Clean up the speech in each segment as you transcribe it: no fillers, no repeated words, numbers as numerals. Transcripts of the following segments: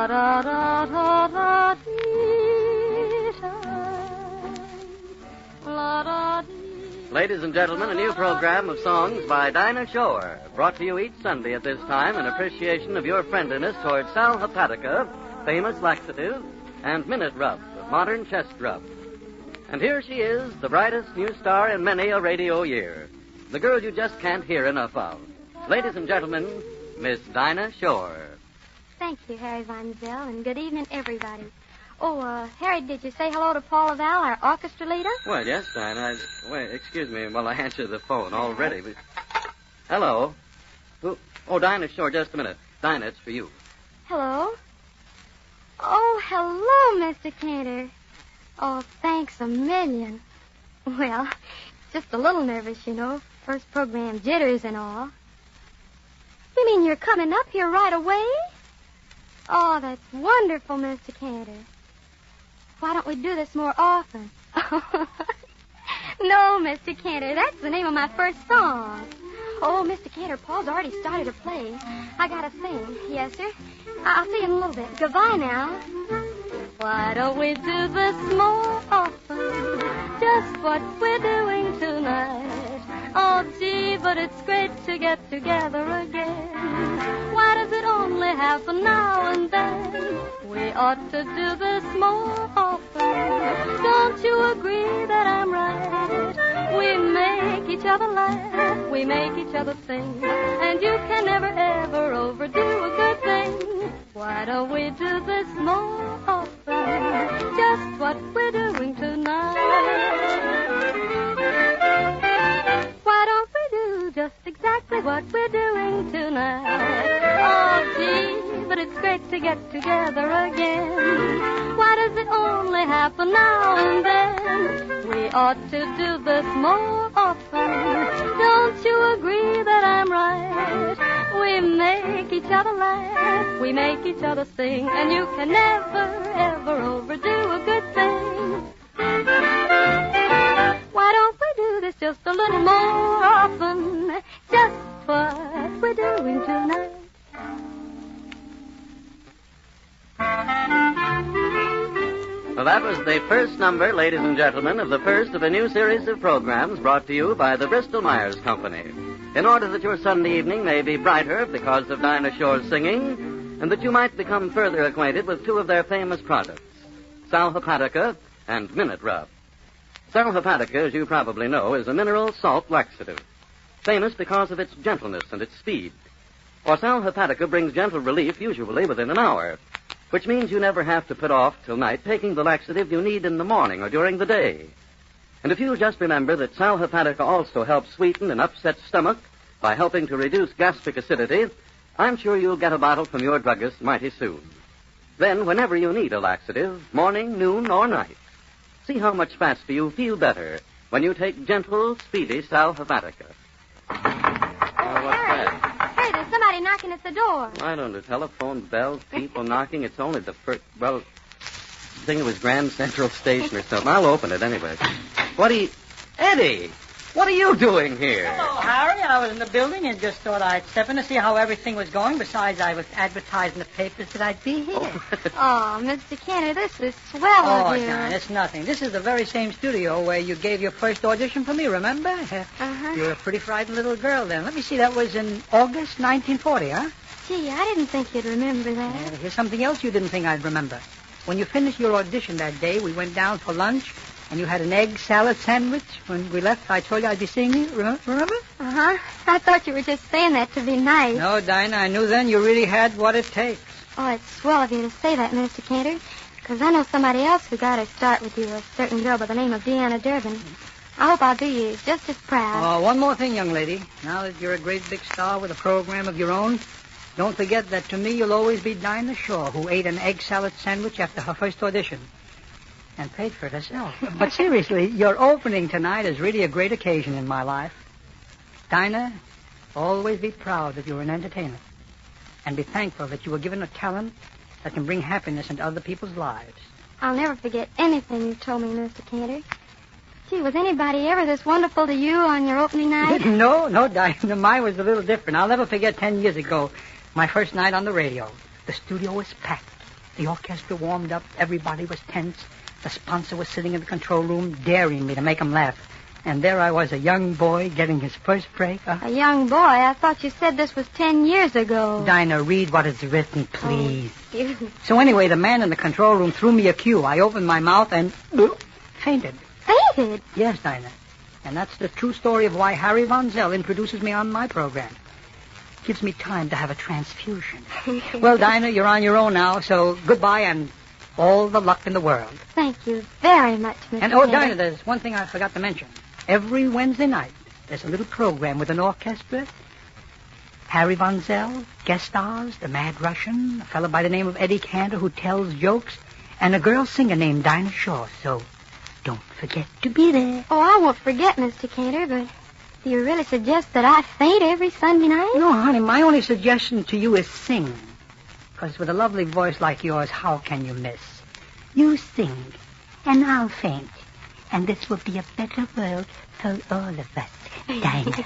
La da da da da dee la da dee. Ladies and gentlemen, a new program of songs by Dinah Shore, brought to you each Sunday at this time in appreciation of your friendliness towards Sal Hepatica, famous laxative, and Minute Rub, the modern chest rub. And here she is, the brightest new star in many a radio year, the girl you just can't hear enough of. Ladies and gentlemen, Miss Dinah Shore. Thank you, Harry Von Zell, and good evening, everybody. Oh, Harry, did you say hello to Paula Val, our orchestra leader? Well, yes, Dinah. Wait, excuse me while I answer the phone already. But... Hello? Oh, Dinah Shore, just a minute. Dinah, it's for you. Hello? Oh, hello, Mr. Cantor. Oh, thanks a million. Well, just a little nervous, you know. First program jitters and all. You mean you're coming up here right away? Oh, that's wonderful, Mr. Cantor. Why don't we do this more often? No, Mr. Cantor, that's the name of my first song. Oh, Mr. Cantor, Paul's already started to play. I gotta sing. Yes, sir. I'll see you in a little bit. Goodbye now. Why don't we do this more often? Just what we're doing tonight. Oh, gee, but it's great to get together again. Why does it only happen now and then? We ought to do this more often. Don't you agree that I'm right? We make each other laugh. We make each other sing. And you can never, ever overdo a good thing. Why don't we do this more often? Just what we're doing tonight. Why don't we do just exactly what we're doing tonight? Oh, gee, but it's great to get together again. Why does it only happen now and then? We ought to do this more often. Don't you agree that I'm right? We make each other laugh. We make each other sing. And you can never, ever overdo a good thing. Why don't we do this just a little more often? Just what we're doing tonight. Well, that was the first number, ladies and gentlemen, of the first of a new series of programs brought to you by the Bristol-Myers Company. In order that your Sunday evening may be brighter because of Dinah Shore's singing, and that you might become further acquainted with two of their famous products, Sal Hepatica and Minute Rub. Sal Hepatica, as you probably know, is a mineral salt laxative, famous because of its gentleness and its speed. For Sal Hepatica brings gentle relief usually within an hour, which means you never have to put off till night taking the laxative you need in the morning or during the day. And if you'll just remember that Sal Hepatica also helps sweeten an upset stomach by helping to reduce gastric acidity, I'm sure you'll get a bottle from your druggist mighty soon. Then, whenever you need a laxative, morning, noon, or night, see how much faster you feel better when you take gentle, speedy Sal Hepatica. What's that? Hey, there's somebody knocking at the door. I don't know. Telephone, bells, people knocking. It's only the first... Well, I think it was Grand Central Station or something. I'll open it anyway. Eddie! What are you doing here? Hello, Harry. I was in the building and just thought I'd step in to see how everything was going. Besides, I was advertising the papers that I'd be here. Oh, Mr. Cantor, this is swell of you. Oh, Dinah, it's nothing. This is the very same studio where you gave your first audition for me, remember? Uh-huh. You were a pretty frightened little girl then. Let me see, that was in August 1940, huh? Gee, I didn't think you'd remember that. Here's something else you didn't think I'd remember. When you finished your audition that day, we went down for lunch, and you had an egg salad sandwich. When we left, I told you I'd be seeing you. Remember? Uh-huh. I thought you were just saying that to be nice. No, Dinah, I knew then you really had what it takes. Oh, it's swell of you to say that, Mr. Cantor, because I know somebody else who got her start with you, a certain girl by the name of Deanna Durbin. I hope I'll do you just as proud. Oh, one more thing, young lady. Now that you're a great big star with a program of your own, don't forget that to me you'll always be Dinah Shore, who ate an egg salad sandwich after her first audition. And paid for it herself. But seriously, your opening tonight is really a great occasion in my life. Dinah, always be proud that you're an entertainer. And be thankful that you were given a talent that can bring happiness into other people's lives. I'll never forget anything you told me, Mr. Cantor. Gee, was anybody ever this wonderful to you on your opening night? No, Dinah. Mine was a little different. I'll never forget 10 years ago, my first night on the radio. The studio was packed. The orchestra warmed up. Everybody was tense. The sponsor was sitting in the control room, daring me to make him laugh. And there I was, a young boy getting his first break. A young boy? I thought you said this was 10 years ago. Dinah, read what is written, please. Oh, excuse me. So anyway, the man in the control room threw me a cue. I opened my mouth and fainted. Fainted? Yes, Dinah. And that's the true story of why Harry Von Zell introduces me on my program. Gives me time to have a transfusion. Well, Dinah, you're on your own now, so goodbye and all the luck in the world. Thank you very much, Mr. And, Cantor. Dinah, there's one thing I forgot to mention. Every Wednesday night, there's a little program with an orchestra. Harry Von Zell, guest stars, the Mad Russian, a fellow by the name of Eddie Cantor who tells jokes, and a girl singer named Dinah Shaw. So don't forget to be there. Oh, I won't forget, Mr. Cantor, but do you really suggest that I faint every Sunday night? No, honey, my only suggestion to you is sing. Because with a lovely voice like yours, how can you miss? You sing, and I'll faint. And this will be a better world for all of us, Dinah.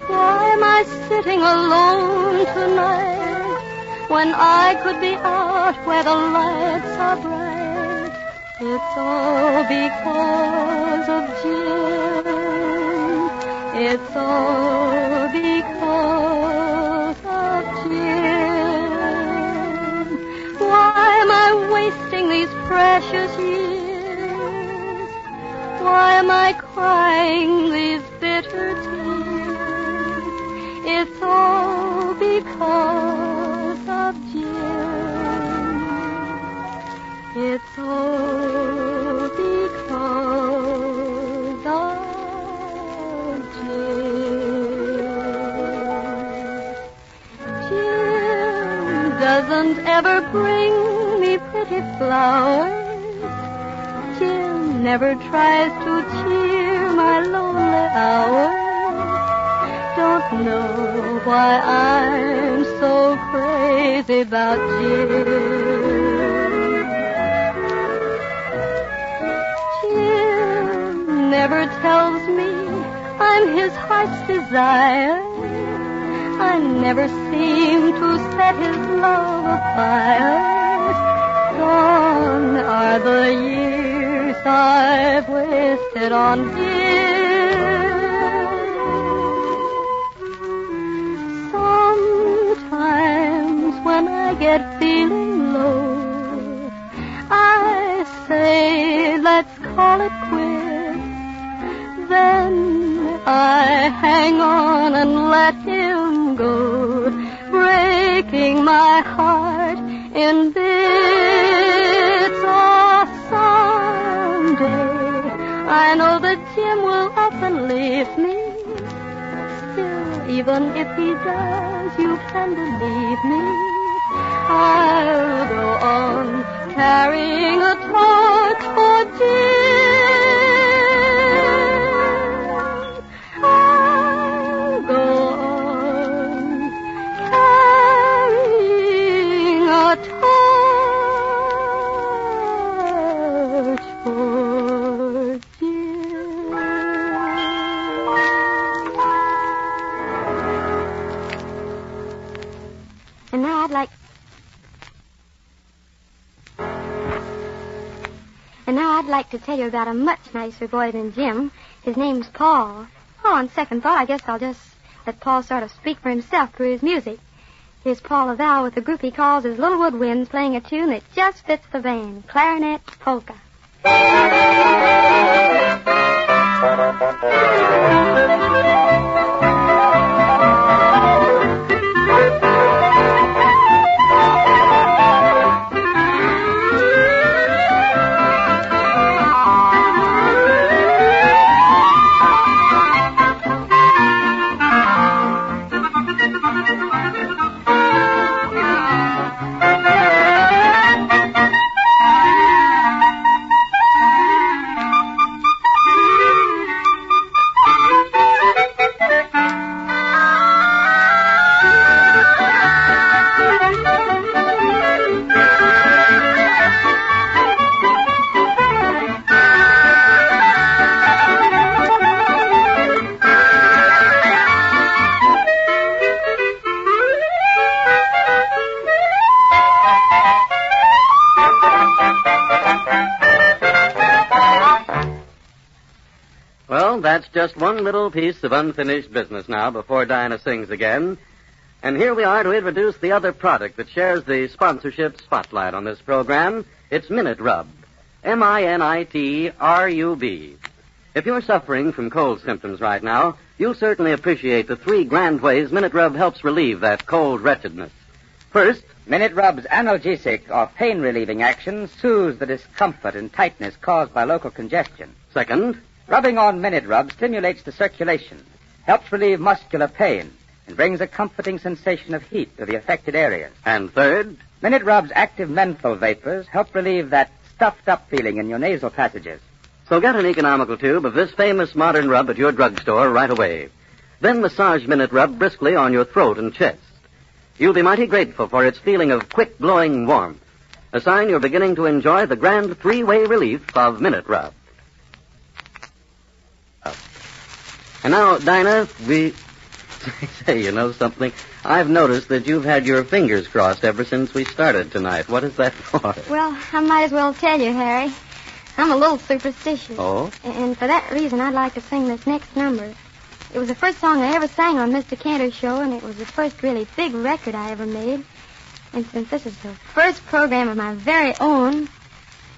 Why am I sitting alone tonight when I could be out where the lights are bright? It's all because of Jim. It's all because of Jim. Why am I wasting these precious years? Why am I crying these bitter tears? It's all because of Jim. It's all because of Jim doesn't ever bring me pretty flowers. Jim never tries to cheer my lonely hours. Don't know why I'm so crazy about Jim. Jim never tells me I'm his heart's desire. I never seem to set his love afire. Gone are the years I've wasted on Jim. Sometimes when I get feeling low, I say, let's call it quits. Then I hang on and let him go, breaking my heart in bits. Oh, someday I know that Jim will up and leave me. Still, even if he does, you can believe me. I'll go on carrying a torch for Jim. I'll go on carrying a torch for Jim. And now I'd like to tell you about a much nicer boy than Jim. His name's Paul. Oh, on second thought, I guess I'll just let Paul sort of speak for himself through his music. Here's Paul Laval with a group he calls his Little Woodwinds, playing a tune that just fits the band, Clarinet Polka. that's just one little piece of unfinished business now before Dinah sings again. And here we are to introduce the other product that shares the sponsorship spotlight on this program. It's Minute Rub. MINITRUB. If you're suffering from cold symptoms right now, you'll certainly appreciate the 3 grand ways Minute Rub helps relieve that cold wretchedness. First, Minute Rub's analgesic or pain-relieving action soothes the discomfort and tightness caused by local congestion. second, Rubbing on Minute Rub stimulates the circulation, helps relieve muscular pain, and brings a comforting sensation of heat to the affected areas. and third, Minute Rub's active menthol vapors help relieve that stuffed-up feeling in your nasal passages. so get an economical tube of this famous modern rub at your drugstore right away. Then massage Minute Rub briskly on your throat and chest. You'll be mighty grateful for its feeling of quick glowing warmth, a sign you're beginning to enjoy the grand 3-way relief of Minute Rub. And now, Dinah, Say, you know something? I've noticed that you've had your fingers crossed ever since we started tonight. What is that for? Well, I might as well tell you, Harry. I'm a little superstitious. Oh? And for that reason, I'd like to sing this next number. It was the first song I ever sang on Mr. Cantor's show, and it was the first really big record I ever made. And since this is the first program of my very own,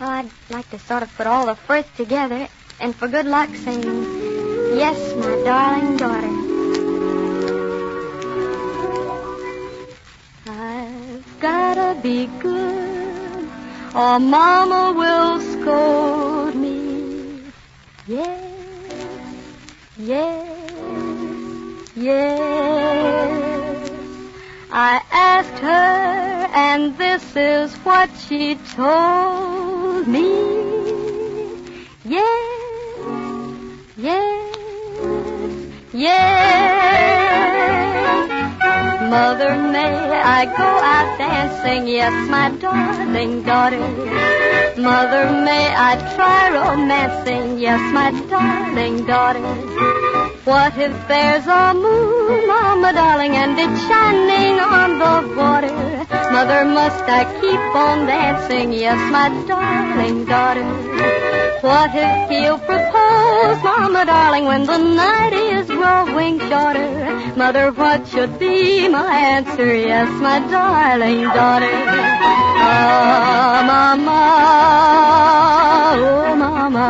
well, I'd like to sort of put all the firsts together, and for good luck, sing, Yes, My Darling Daughter. I've gotta be good, or Mama will scold me. Yes, yes, yes. I asked her, and this is what she told me. Yes, yes, yes. Mother, may I go out dancing? Yes, my darling daughter. Mother, may I try romancing? Yes, my darling daughter. What if there's a moon, Mama darling, and it's shining on the water? Mother, must I keep on dancing? Yes, my darling daughter. What if he'll propose, Mama darling, when the night is growing shorter? Mother, what should be my answer? Yes, my darling daughter. Ah, Mama, oh, Mama,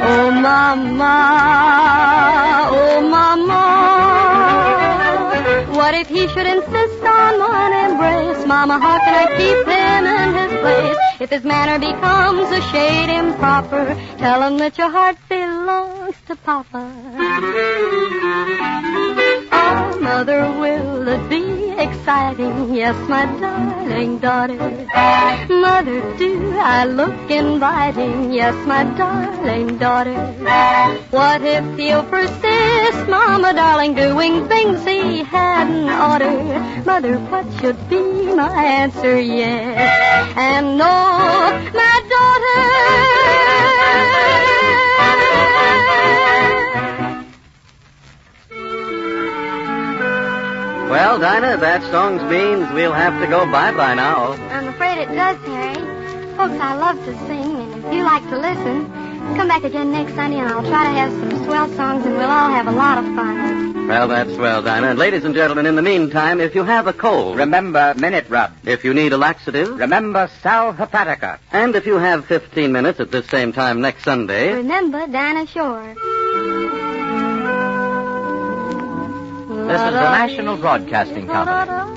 oh, Mama, oh, Mama. What if he should insist on one embrace? Mama, how can I keep him in his place? If his manner becomes a shade improper, tell him that your heart belongs to Papa. Oh, Mother, will it be exciting? Yes, my darling daughter. Mother, do I look inviting? Yes, my darling daughter. What if he'll persist, Mama darling, doing things he hadn't ordered? Mother, what should be my answer? Yes and no, my daughter. Well, Dinah, that song means we'll have to go bye-bye now. I'm afraid it does, Harry. Folks, I love to sing, and if you like to listen, come back again next Sunday, and I'll try to have some swell songs, and we'll all have a lot of fun. Well, that's swell, Dinah. And ladies and gentlemen, in the meantime, if you have a cold, Remember Minute Rub. if you need a laxative, Remember Sal Hepatica. and if you have 15 minutes at this same time next Sunday, Remember Dinah Shore. This is the National Broadcasting Company.